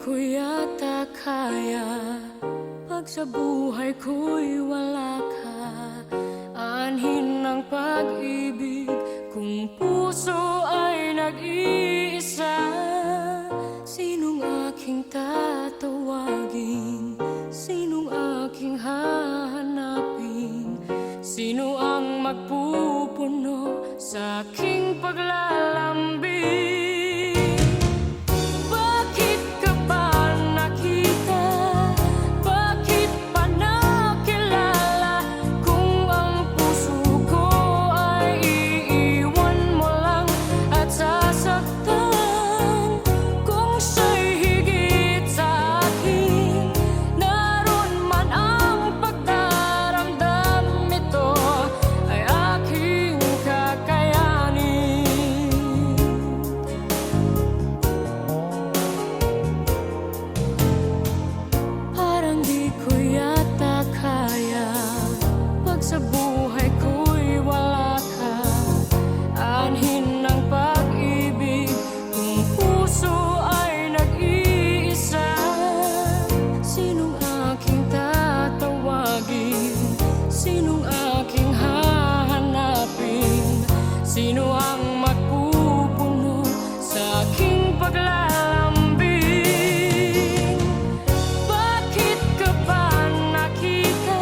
ko yata kaya pag sa buhay ko'y wala ka. Anhin ng pag-ibig kung puso ay nag-iisa. Sinong aking tatawagin? Sinong aking hahanapin? Sino ang magpupuno sa aking paglalambing? Sa buhay ko'y wala ka. Anhin ng pag-ibig kung puso ay nag-iisa. Sinong aking tatawagin? Sinong aking hahanapin? Sino ang magpupuno sa aking paglalambing? Bakit ka ba nakita?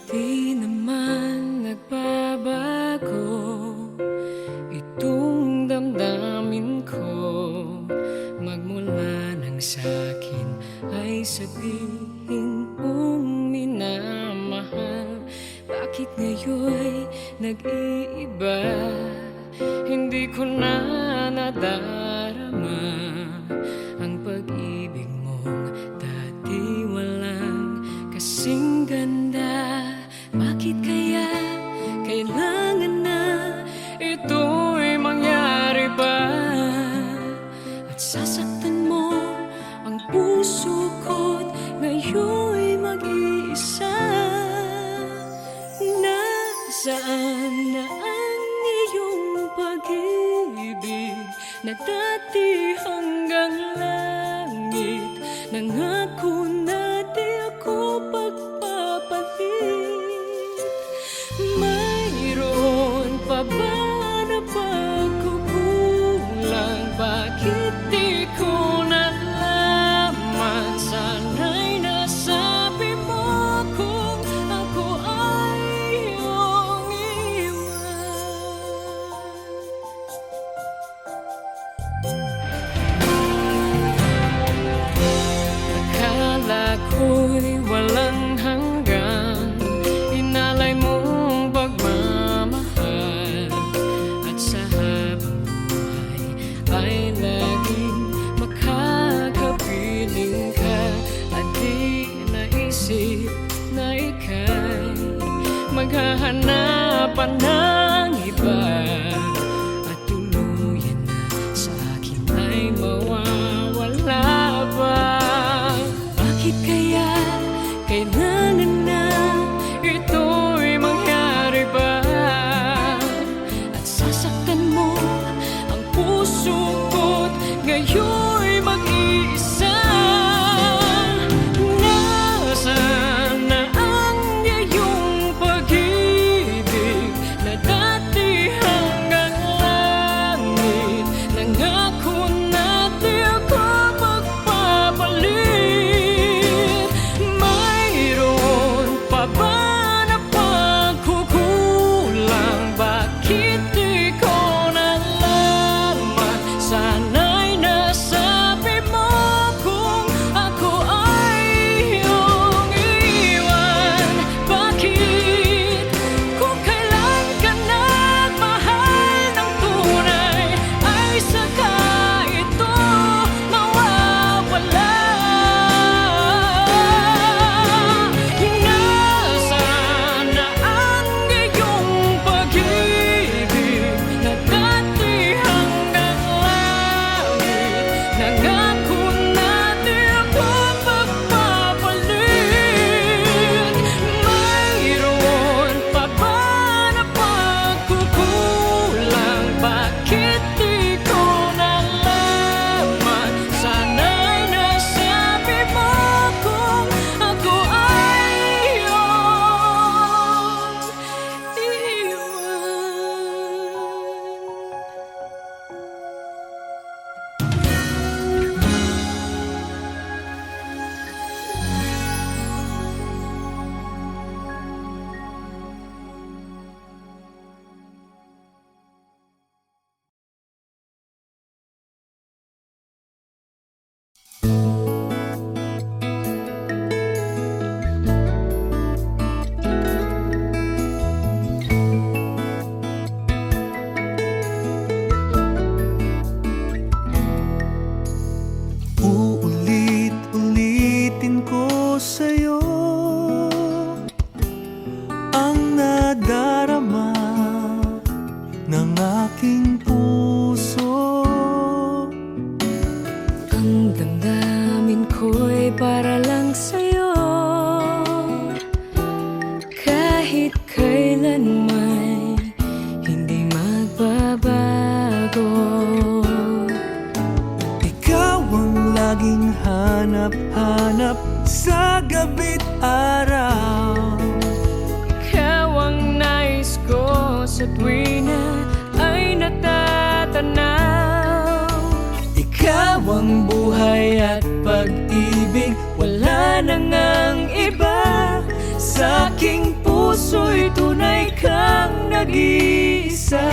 Di naman nagbabago itong damdamin ko. Magmula nang sa'kin ay sabihin mong minamahal. Bakit ngayon'y nag-iiba? Hindi ko na nadarama ang pag-ibig mong dati walang kasing ganda. Bakit kaya kailangan na ito'y mangyari ba? At sasaktan mo ang puso ko't Nangako na di ako pagpapalit. Mayroon pa ba na pagkukulang? Bakit di ko nalaman? Sana'y nasabi mo kung ako ay iyong iwan. Akala ko'y walang hanggan, inalay mong pagmamahal, at sa habang buhay ay laging makakapiling ka. At di naisip na ika'y maghahanapan ng iba, at tuluyan na sa akin ay mawawala ba? Bakit kaya kailangan na ito'y mangyari ba? At sasaktan mo ang puso ko't ngayon'y mag-iisa. Nasaan na ang iyong pag-ibig na dati hanggang langit? Nangako na di ako magpapalit. Mayroon pa ba na pagkukulang? Bakit di ko nalaman? Sana'y nasabi mo kung ako ay iyong iwan. Bakit kung kailan ka nagmahal ng tunay ay saka ito mawawala? Nasaan na ang iyong pag-ibig na dati hanggang langit? Nangako na di ako magpapalit. Mayroon pa ba na pagkukulang? Bakit di ko nalaman? Sana'y nasabi mo kung ako ay iyong iwan. Uulit-ulitin ko sa'yo ang nadarama ng aking puso. Ang damdamin ko'y para lang sa'yo. Kahit kailan may hindi magbabago. Ikaw ang laging hanap-hanap sa gabi't araw. Ikaw ang nais ko sa tuwina ay natatanaw. Ikaw ang buhay at pag-ibig, wala nang ang iba. Sa aking puso'y tunay kang nag-iisa.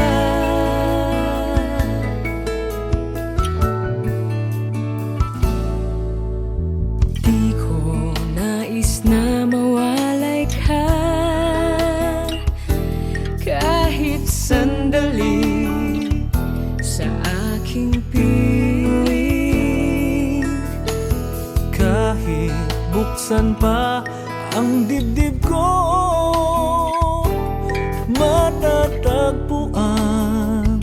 Di ko nais na mawalay ka kahit sandali sa aking piling. Kahit buksan pa ang dibdib ko, matatagpuan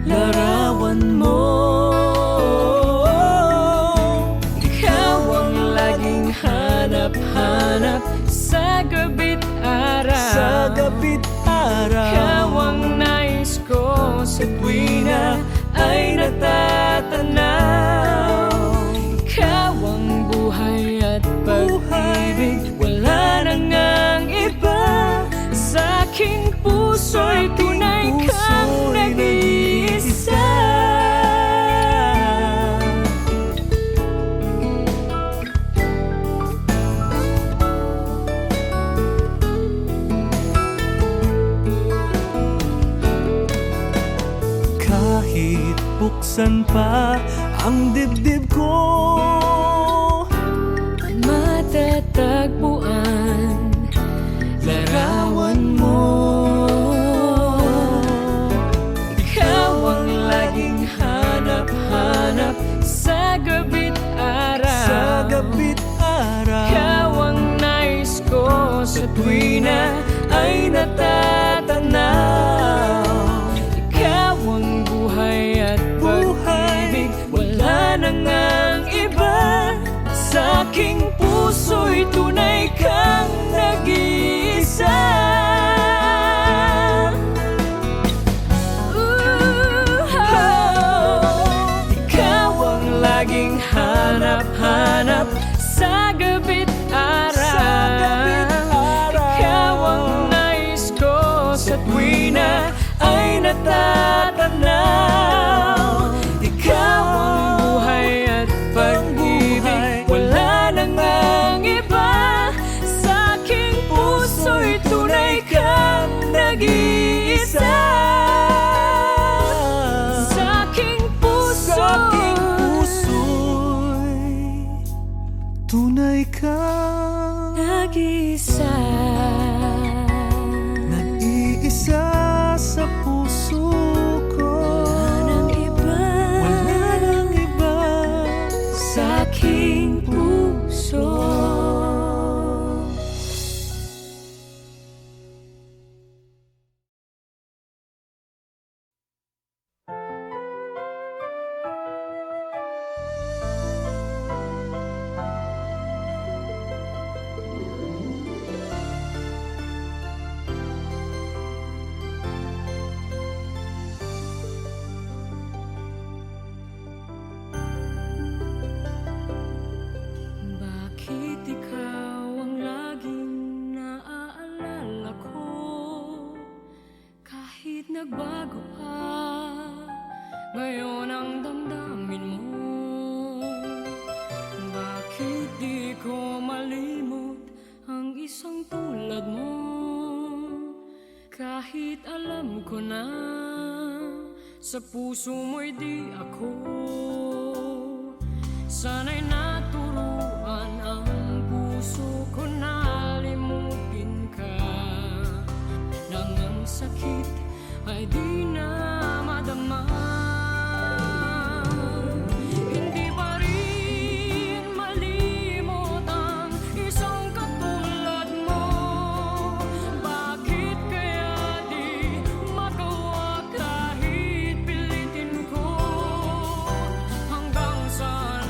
larawan mo. Ikaw ang laging hanap-hanap sa gabi't araw. Sa gabi't araw, Ikaw ang nais ko sa tuwina ay natatanaw. Ikaw ang buhay pag-ibig, wala na ngang iba. Sa aking puso'y tunay kang nag-iisa. Kahit buksan pa ang dibdib ko, Matatagpuan larawan mo. Ikaw ang laging hanap-hanap sa gabi't araw. sa gabit araw. Ikaw ang nais ko sa tuwi na ay natatanaw. Ikaw ang buhay at pag-ibig, wala na ngang iba. Sa aking puso'y tunay kang nag-iisa. Ikaw ang laging hanap-hanap sa gabi't araw. Ikaw ang nais ko sa tuwi na ay natatanaw. Ikaw ang buhay at pag-ibig, wala na ngang iba. Sa aking puso'y tunay kang nag-iisa. Sa aking puso, Sa aking puso'y tunay ka, nag-iisa. nag-iisa sa puso ko. Wala nang iba. Wala nang iba. Sa aking puso. Bakit ikaw ang laging naaalala ko? Kahit nagbago pa, ngayon ang damdamin mo. Bakit di ko malimot ang isang tulad mo? Kahit alam ko na sa puso mo'y di ako. Sana'y naturuan ang puso ko na limutin ka, nang ang sakit ay di na madama. Hindi pa rin malimot ang isang katulad mo. Bakit kaya di magawa kahit pilitin ko? Hanggang saan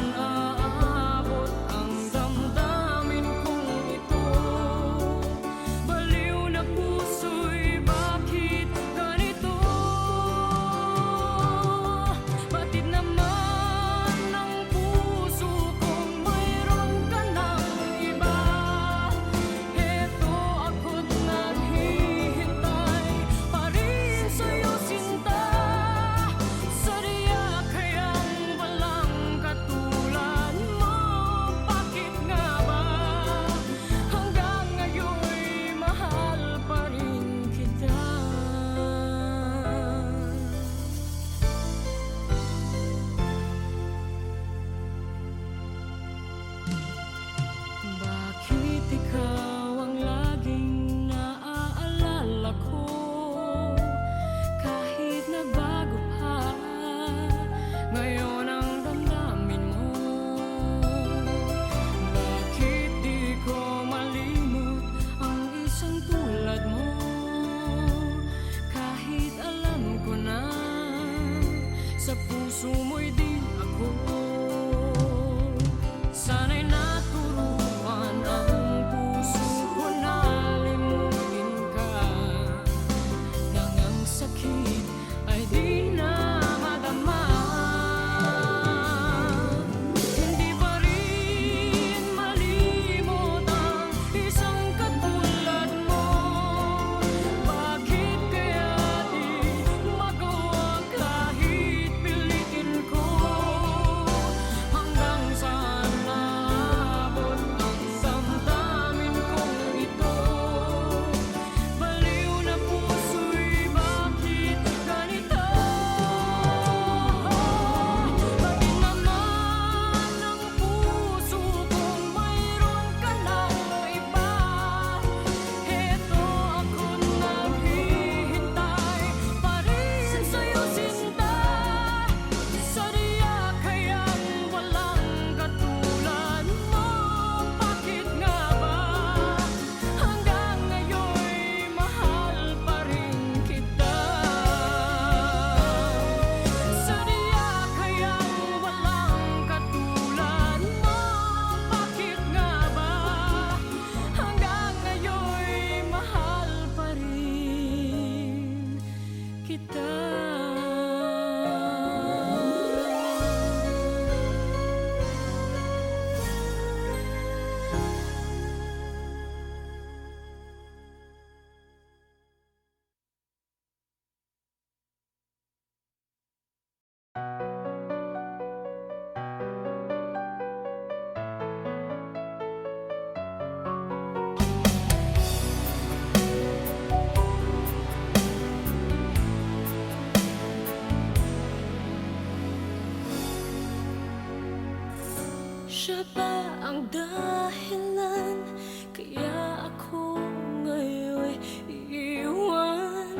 ang dahilan kaya ako ngayon iiwan?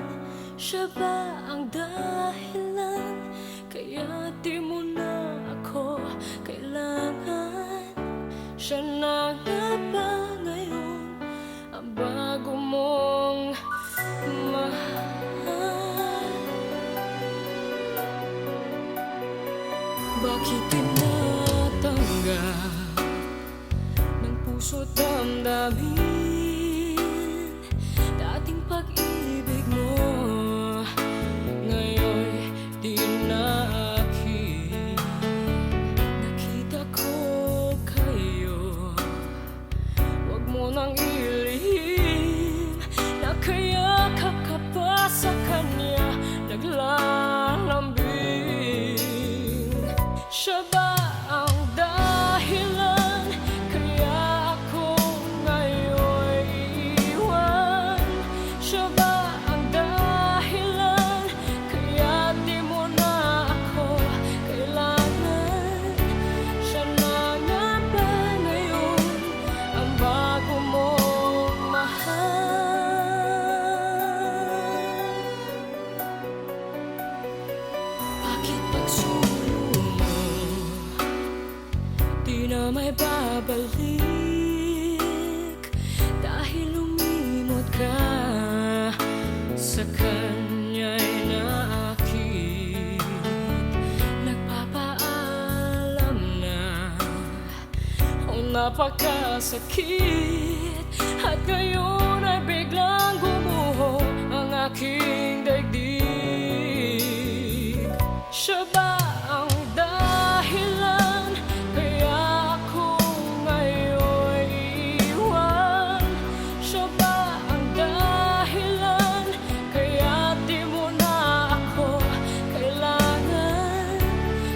Siya ba ang dahilan kaya di mo na ako kailangan? Siya na nga ba ngayon ang bago mong mahal? Bakit tinatanggap ng puso't damdamin dating pag-ibig mo? Ngayon'y di na akin. Nakita ko kayo, wag mo nang ilihim. Nakayakap ka pa sa kanya, naglalambing. Siya ba ang dahilan kaya ako ngayon iiwan? Siya ba ang dahilan kaya di mo na ako kailangan? Siya na nga ba ngayon ang bago mong mahal? Bakit pagsulo mo di na may babalik? Dahil lumimot ka sa kanya'y naakit. Nagpapaalam na napakasakit, at ngayon ay biglang gumuho ang aking daigdig. Siya ba ang dahilan kaya ako ngayon iiwan? Siya ba ang dahilan kaya di mo na ako kailangan?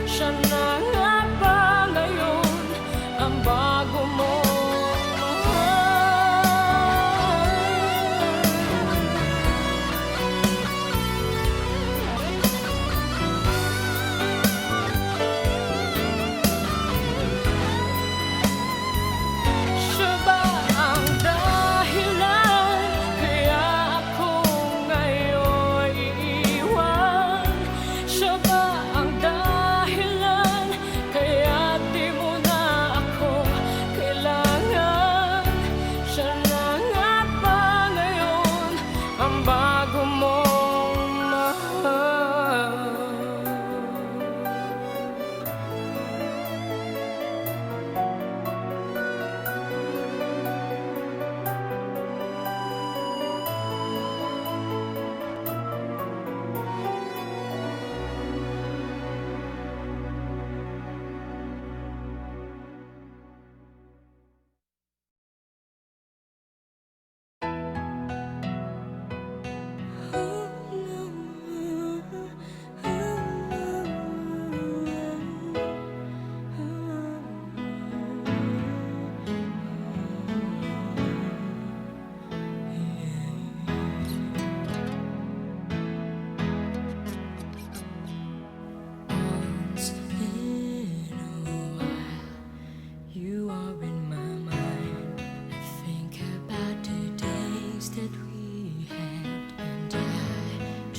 Siya na nga ba ngayon ang bago mo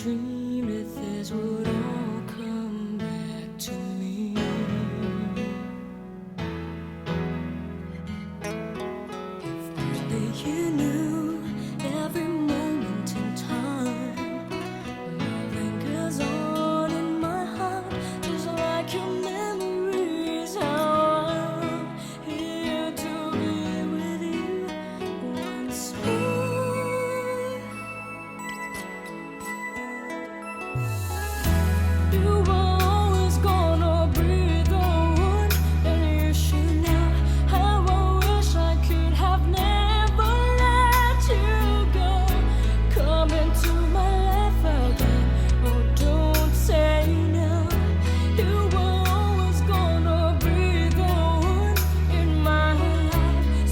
dreamed that this would all come back to me. If only you knew every moment in time, love lingers on in my heart, just like your memories. How I'm here to be with you once more. You were always gonna be the one, and you should know how I wish I could have never let you go. Come into my life again, oh don't say no. You were always gonna be the one in my life,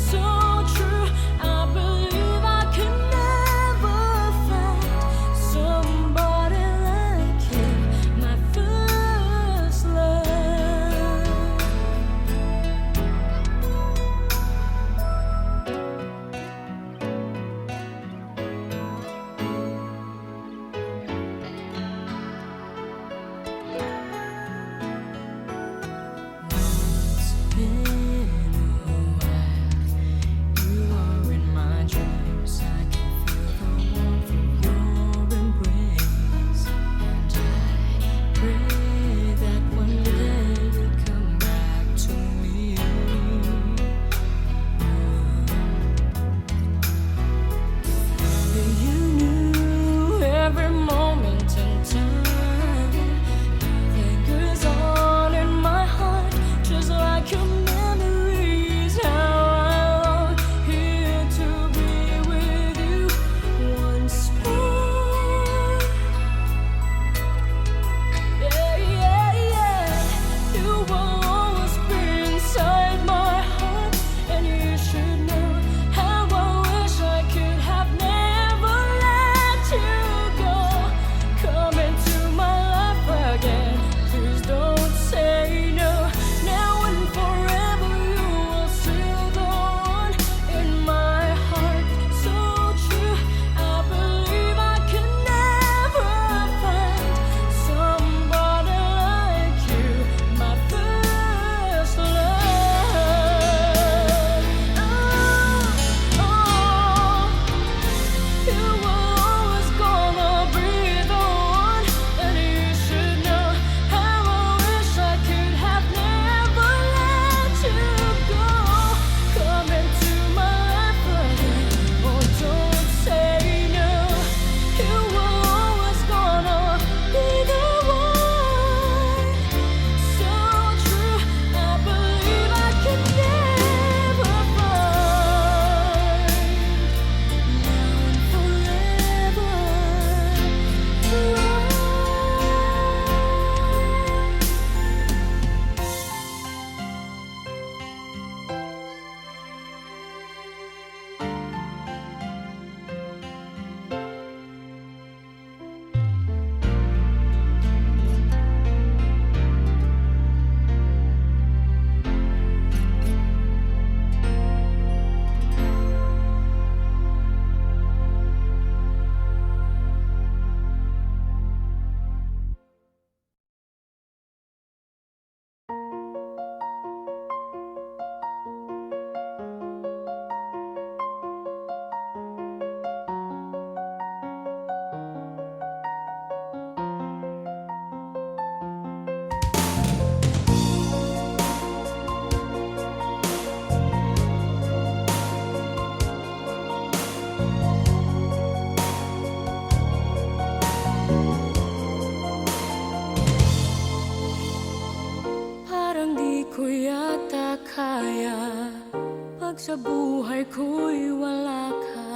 Pag sa buhay ko'y wala ka,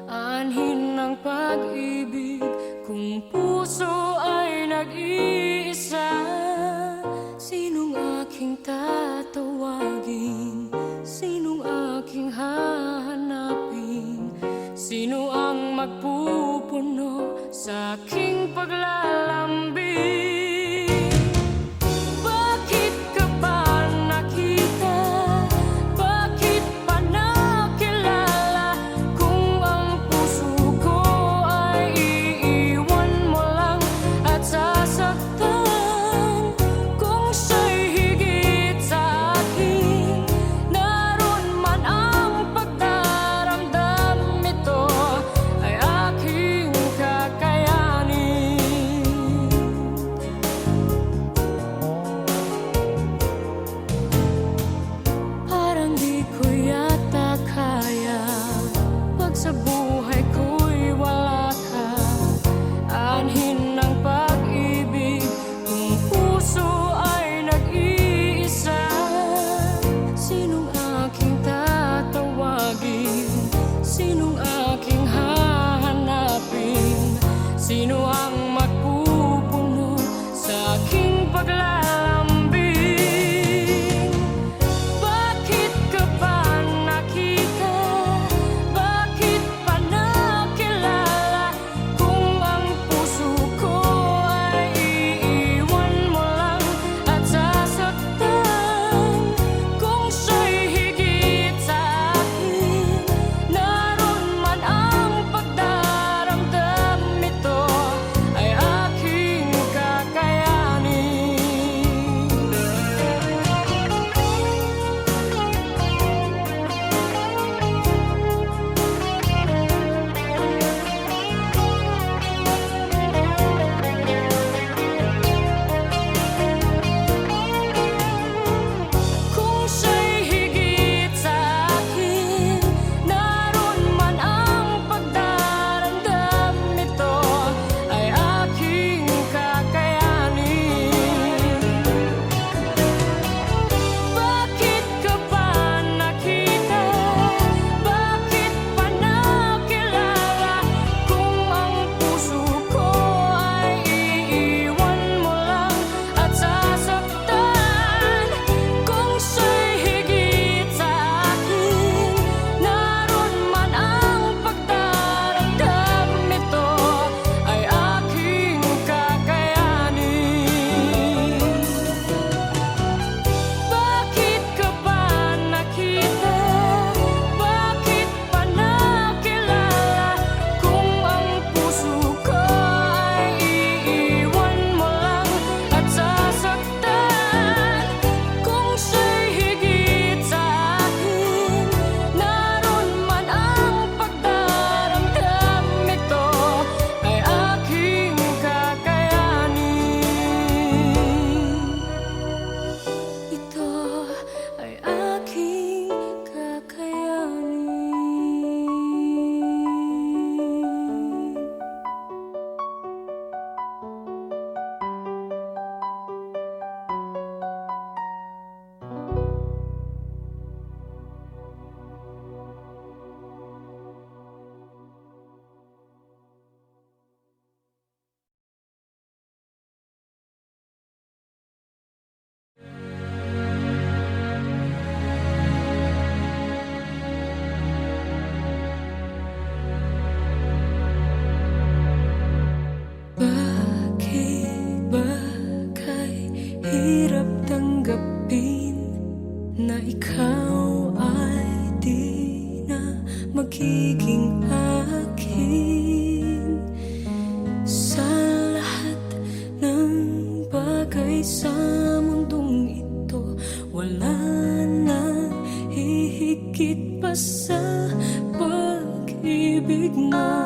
anhin ng pag-ibig. Kung puso ay nag-iisa, sinong aking tatawagin? Sinong aking hahanapin? Sino ang magpupuno sa aking paglalambing? Bakit ka ba nakita? Bakit pa nakilala? Kung ang puso ko ay iiwan mo lang at sasaktan, kung siya'y higit sa akin, naroon man ang pagdaramdam, ito ay aking kakayanin. Parang di ko yata kaya, pag sa buhay ko'y wala ka, anhin ng pag-ibig. Kung puso ay nag-iisa, sinong aking tatawagin? Sinong aking hahanapin? Sino ang magpupuno sa aking paglalambing? Bakit ka ba nakita? Bakit pa nakilala? Kung ang puso ko ay iiwan mo lang at sasaktan, kung siya'y higit sa akin, naroon man ang pagdaramdam, ito ay aking kakayanin. Kung siya'y higit sa akin, naroon man ang pagdaramdam, ito ay aking kakayanin. Bakit ka ba nakita? Bakit pa nakilala? Kung ang puso ko ay iiwan mo lang at sasaktan, kung siya'y higit sa akin, naroon man ang pagdaramdam, ito ay aking kakayanin. Bakit ka ba nakita? Bakit pa nakilala? Kung ang puso ko ay iiwan mo lang at sasaktan, kung siya'y higit sa akin, naroon man ang pagdaramdam, ito ay aking kakayanin. Ito ay aking kakayanin. Bakit ba kay hirap tanggapin na ikaw ay di na magiging akin? Sa lahat ng bagay sa mundong ito, wala nang hihigit pa sa pag-ibig mo.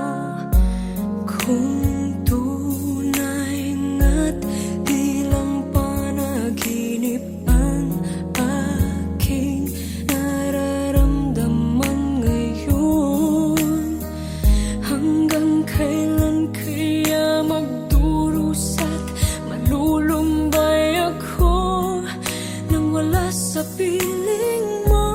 Kung tunay nga't di lang panaginip ang aking nararamdaman ngayon, hanggang kailan kaya magdurusa't malulumbay ako nang wala sa piling mo?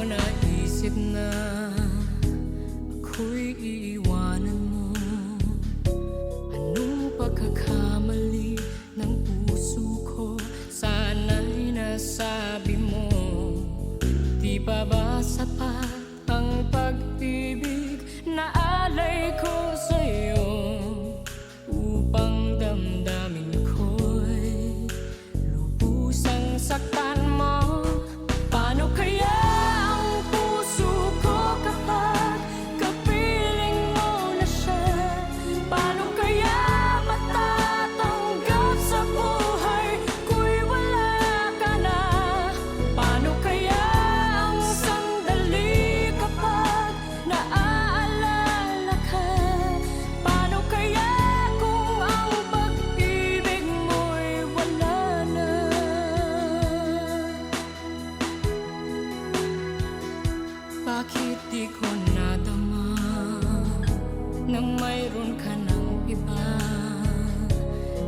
naisip na ako'y iiwanan mo. Anong pagkakamali ng puso ko? Sana'y nasabi mo. Di pa ba sapat ang pag-ibig na alay ko sa'yo? Upang damdamin ko'y lubusang saktan mo. Paano kaya ang puso ko kapag kapiling mo na siya? Paano kaya matatanggap sa buhay ko'y wala ka na? Paano kaya ang sandali kapag naaalala ka? Paano kaya kung ang pag-ibig mo'y wala na? Bakit di ko nadama nang mayroon ka ng iba?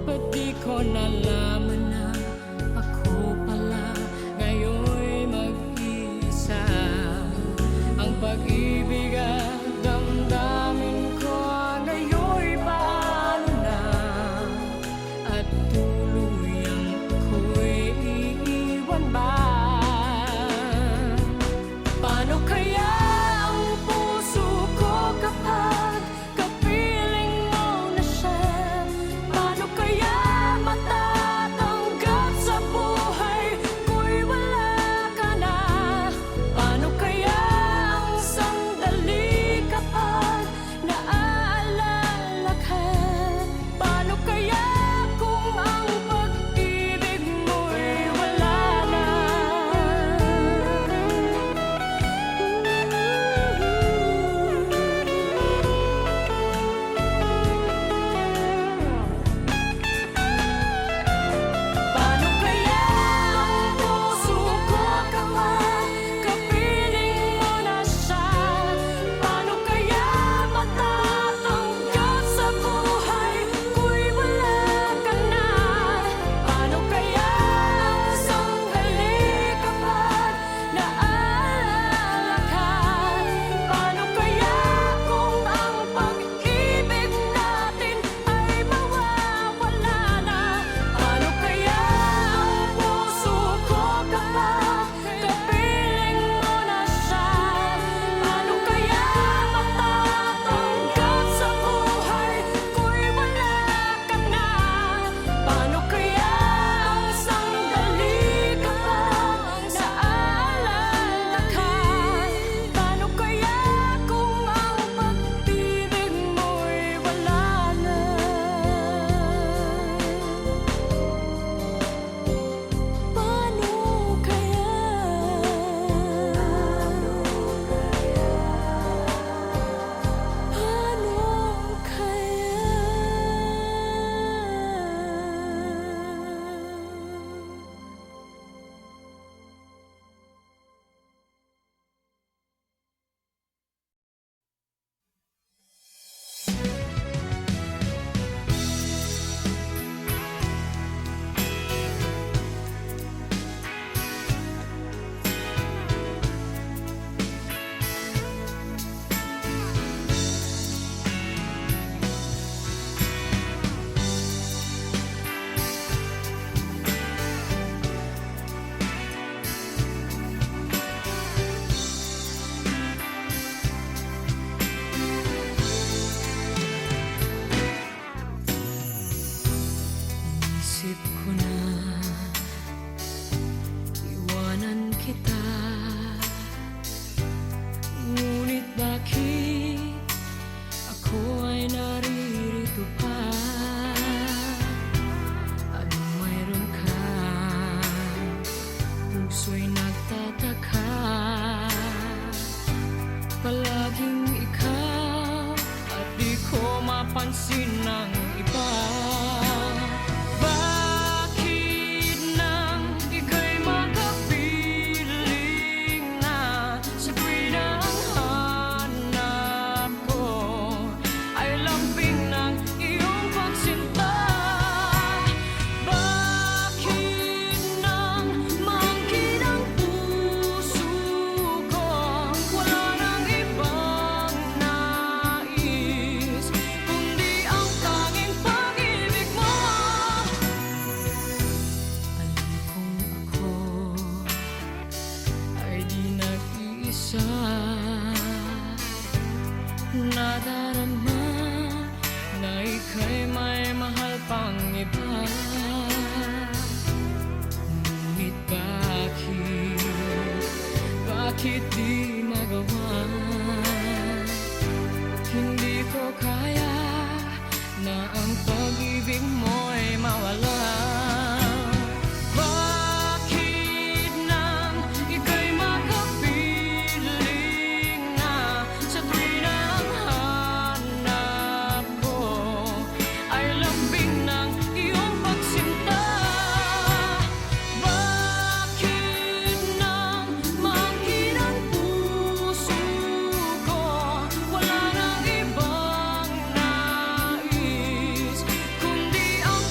Ba't di ko nalaman na ako pala ngayon'y mag-iisa? Ang pag-ibig at damdamin ko ngayon'y paano na? At tuluyang ako'y iiwan ba? Paano kaya ang puso ko kapag kapiling mo na siya? Paano kaya matatanggap sa buhay ko'y wala ka na? Paano kaya ang sandali kapag naaalala ka? Paano kaya kung ang pag-ibig mo'y wala na? Paano kaya ang puso ko kapag kapiling mo na siya? Paano kaya matatanggap sa buhay ko'y wala ka na? Paano kaya ang sandali kapag naaalala ka? Paano kaya kung ang pag-ibig natin ay mawawala na? Paano kaya ang puso ko kapag kapiling mo na siya? Paano kaya matatanggap sa buhay ko'y wala ka na? Paano kaya ang sandali kapag naaalala ka? Paano kaya kung ang pag-ibig mo'y wala na? Paano kaya? Paano kaya? Isip ko na iwanan kita, ngunit bakit ako ay naririto pa? Anong mayroon ka? Puso'y nagtataka. Palaging ikaw at di ko mapansin ng iba. Bakit nang ika'y makapiling na sa tuwing ang hanap ko ay lambing ng iyong pagsinta? Bakit nang mangkin ang puso ko mag-isa. Nadarama na ika'y may mahal pang iba. Ngunit bakit di magawa? Hindi ko kaya na ang pag-ibig mo'y mawala. Bakit nang ika'y makapiling na sa tuwin ang hanap ko ay lambing ng iyong pagsinta? Bakit nang maangkin ang puso ko, wala nang ibang nais kundi ang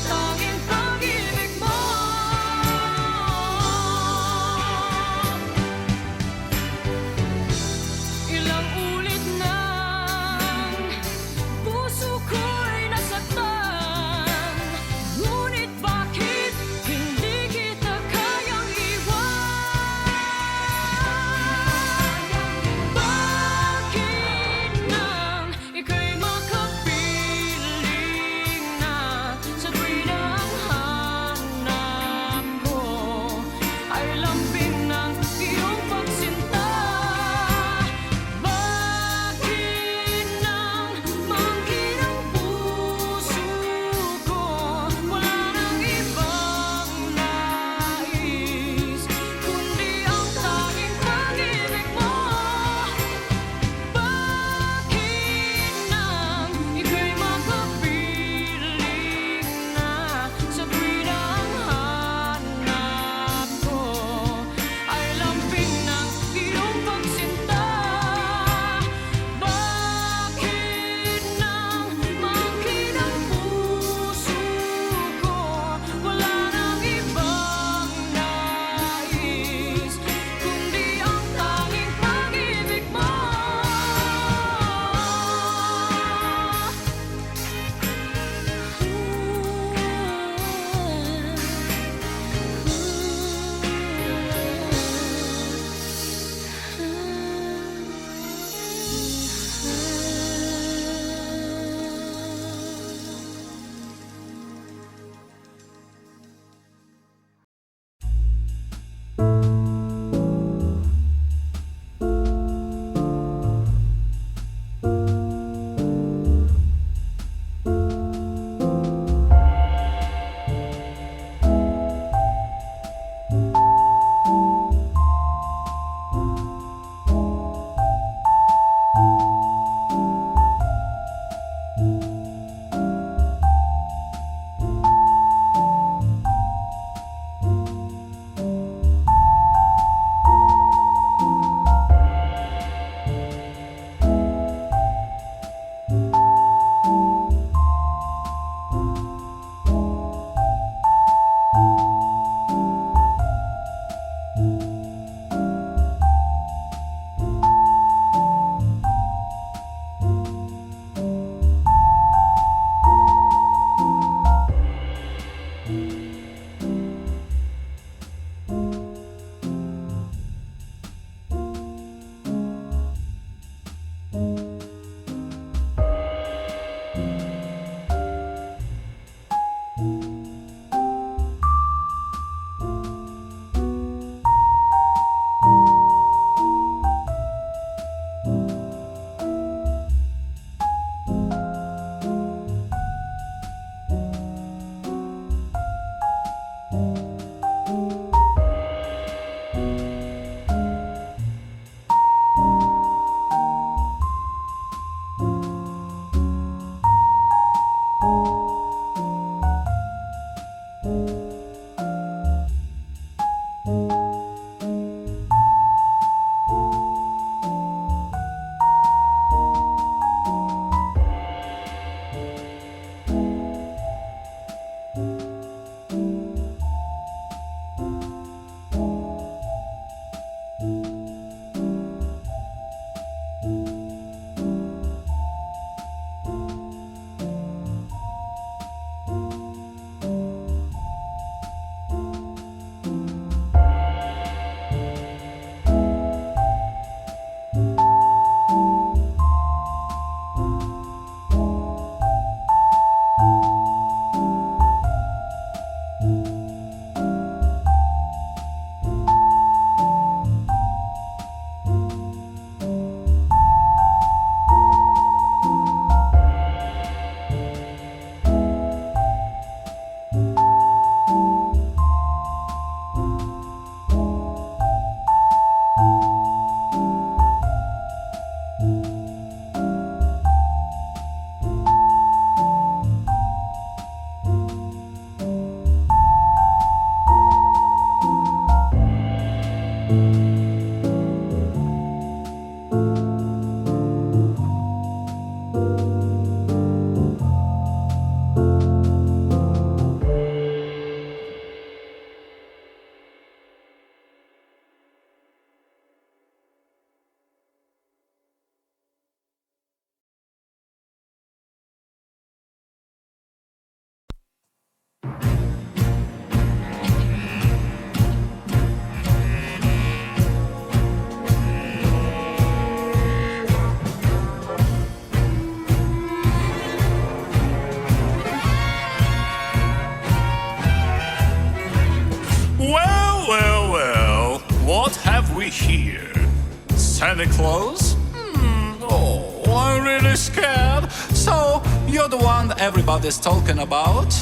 here? Santa Claus? Oh, I'm really scared. So, you're the one that everybody's talking about?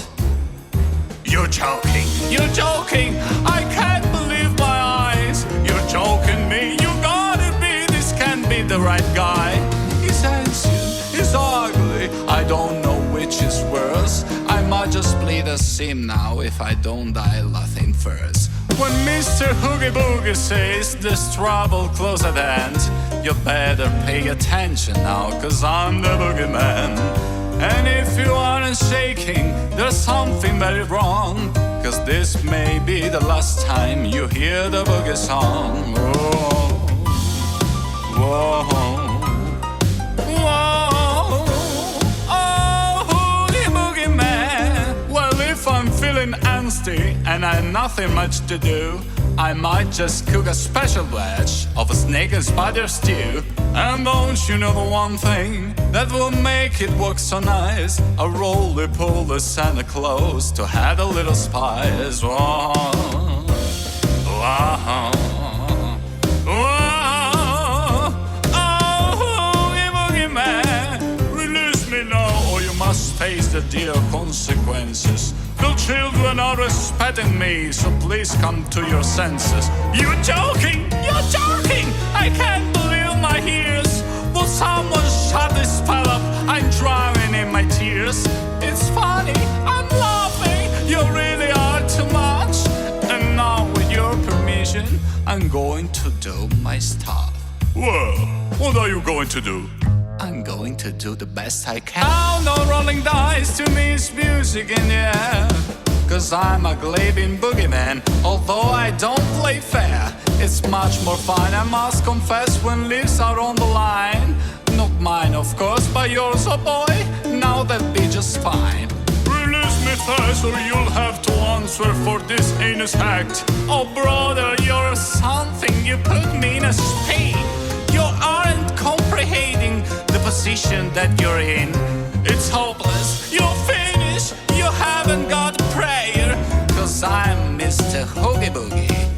You're joking. You're joking. I can't believe my eyes. You're joking me. You gotta be. This can't be the right guy. He's handsome. He's ugly. I don't know which is worse. I might just bleed a seam now if I don't die laughing first. When Mr. Hoogie Boogie says there's trouble close at hand, you better pay attention now, 'cause I'm the boogeyman. And if you aren't shaking, there's something very wrong, 'cause this may be the last time you hear the boogie song. Whoa, whoa, whoa, oh, Hoogie Boogie Man. Well, if I'm feeling angsty and I have nothing much to do, I might just cook a special batch of a snake and spider stew. And don't you know the one thing that will make it work so nice? A roly-poly Santa Claus to add a little spice. Whoa, whoa, whoa, oh, Hoogie Boogie Man, release me now or you must face the dear consequences. The children are respecting me, so please come to your senses. You're joking! You're joking! I can't believe my ears. Will someone shut this spell up? I'm drowning in my tears. It's funny, I'm laughing. You really are too much. And now, with your permission, I'm going to do my stuff. Well, what are you going to do? I'm going to do the best I can. Now no rolling dice to me is music in the air, 'cause I'm a gleaming boogeyman. Although I don't play fair, it's much more fun, I must confess, when lives are on the line. Not mine, of course, but yours, oh boy. Now that'd be just fine. Release me first or you'll have to answer for this heinous act. Oh brother, you're something, you put me in a spin. You aren't comprehending the position that you're in. It's hopeless, you're finished, you haven't got a prayer, 'cause I'm Mr. Hoogie Boogie,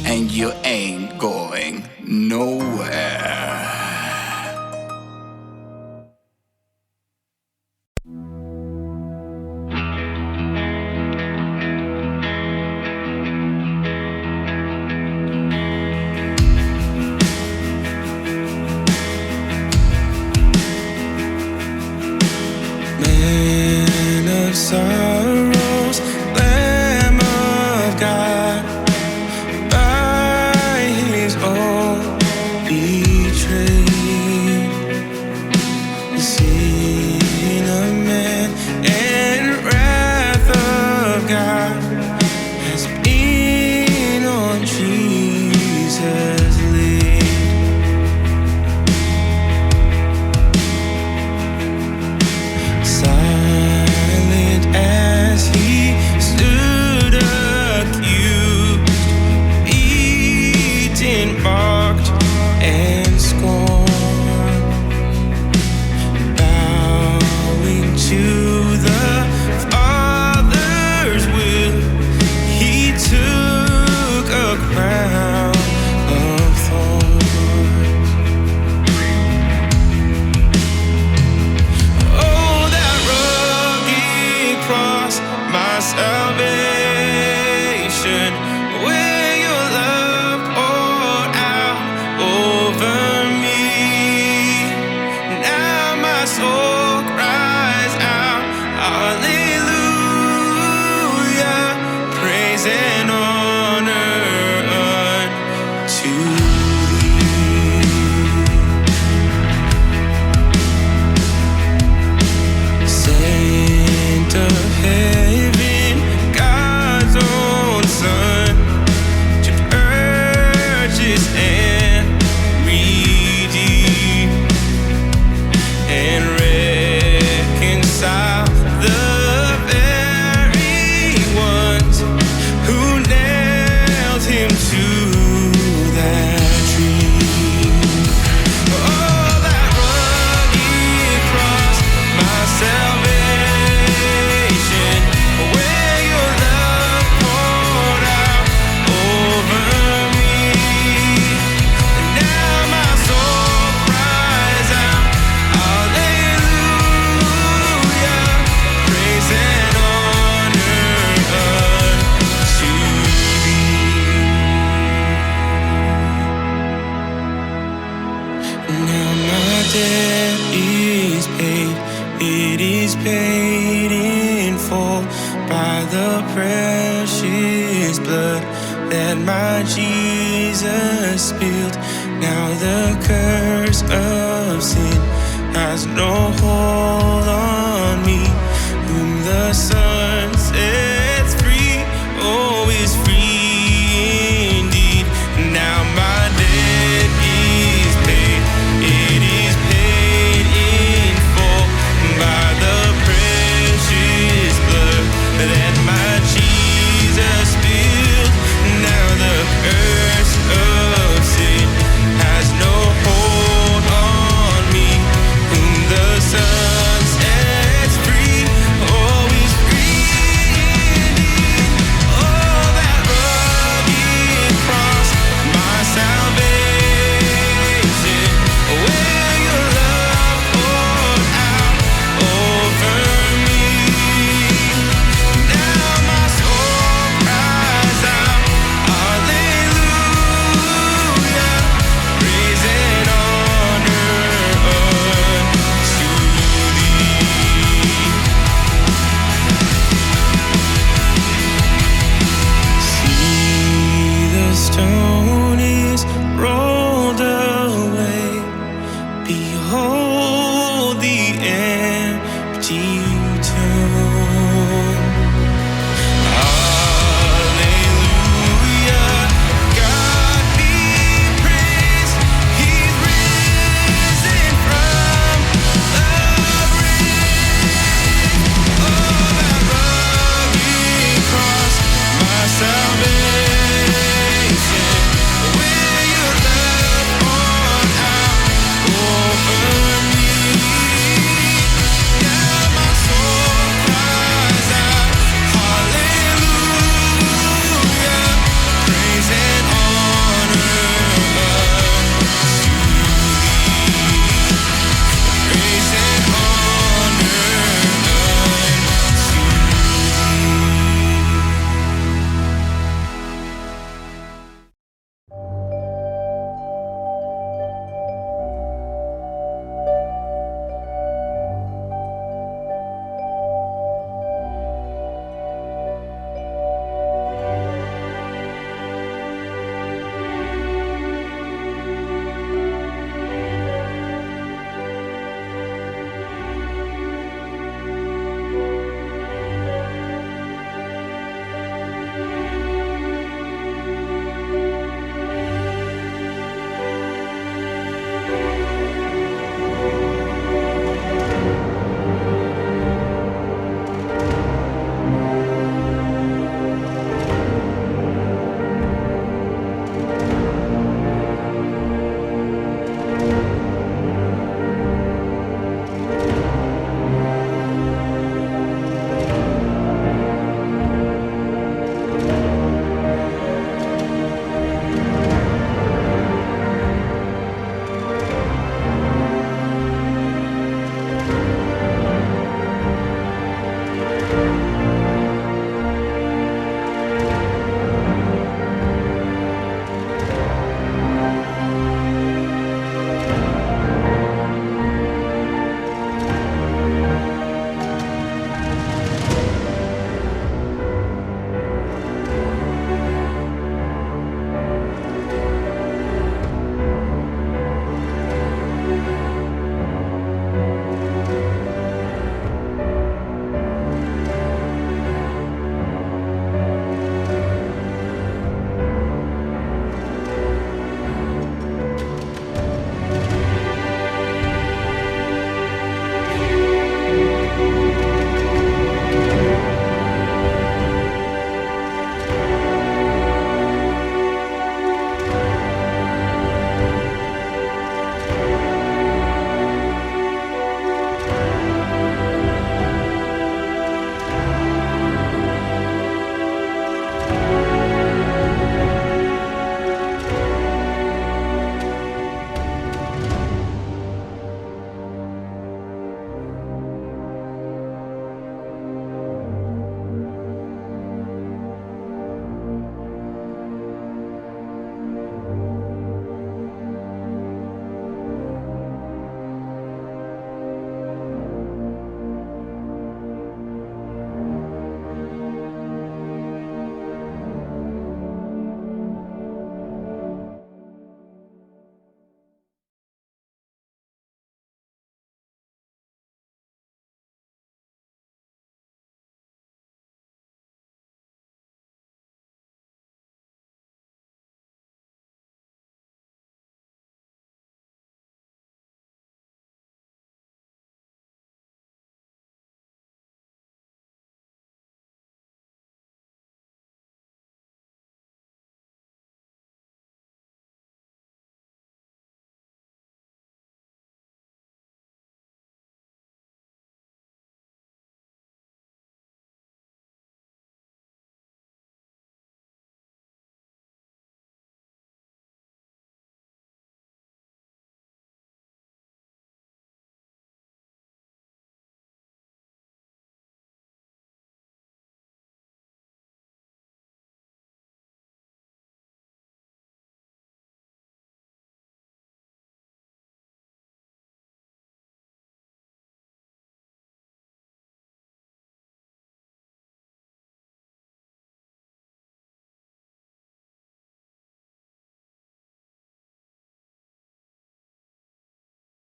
and you ain't going nowhere. Man of sorrows, Lamb of God, by his own betrayed. The sin of man and wrath of God has been on Jesus' lid. Silent as he stood accused, beaten, mocked, and debt is paid. It is paid in full by the precious blood that my Jesus spilled. Now the curse of sin has no hold